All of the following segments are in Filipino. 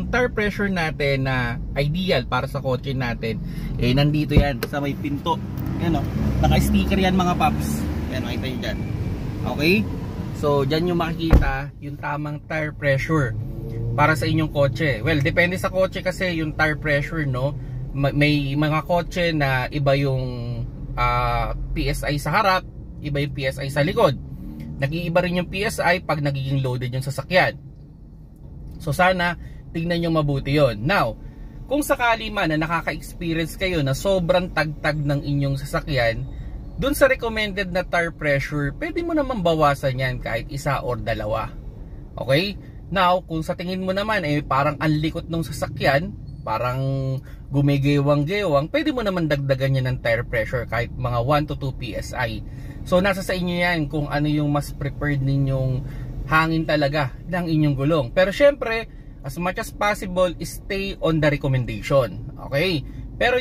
yung tire pressure natin na ideal para sa kotse natin, eh nandito yan sa may pinto. Yan o, naka-sticker yan mga paps. Yan, makita nyo dyan. Okay? So dyan yung makikita yung tamang tire pressure para sa inyong kotse. Well, depende sa kotse kasi yung tire pressure, no? May mga kotse na iba yung PSI sa harap, iba yung PSI sa likod. Nag-iiba rin yung PSI pag nagiging loaded yung sasakyan. So sana tignan nyo mabuti yon. Now, kung sakali man na nakaka-experience kayo na sobrang tagtag ng inyong sasakyan, dun sa recommended na tire pressure, pwede mo naman bawasan yan kahit isa or dalawa. Okay? Now, kung sa tingin mo naman parang anlikot ng sasakyan, parang gumigewang-gewang, pwede mo naman dagdagan yan ng tire pressure kahit mga 1 to 2 PSI. So nasa sa inyo yan kung ano yung mas preferred ninyong hangin talaga ng inyong gulong. Pero syempre, as much as possible, stay on the recommendation. Okay? Pero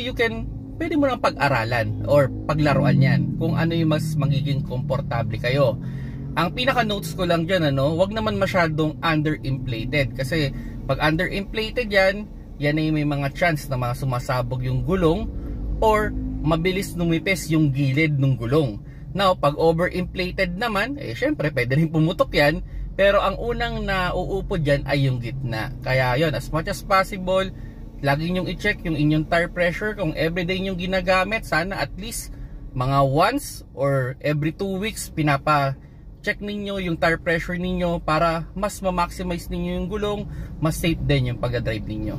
pwede mo nang pag-aralan or paglaruan yan kung ano yung mas magiging komportable kayo. Ang pinaka-notes ko lang dyan, wag naman masyadong under-inflated. Kasi pag under-inflated yan ay may mga chance na sumasabog yung gulong or mabilis numipes yung gilid ng gulong. Now, pag over-inflated naman, syempre pwede rin pumutok yan. Pero ang unang nauupo dyan ay yung gitna. Kaya yon, as much as possible, lagi nyong i-check yung inyong tire pressure. Kung everyday nyong ginagamit, sana at least mga once or every 2 weeks pinapa-check ninyo yung tire pressure ninyo para mas ma-maximize ninyo yung gulong, mas safe din yung pag-drive ninyo.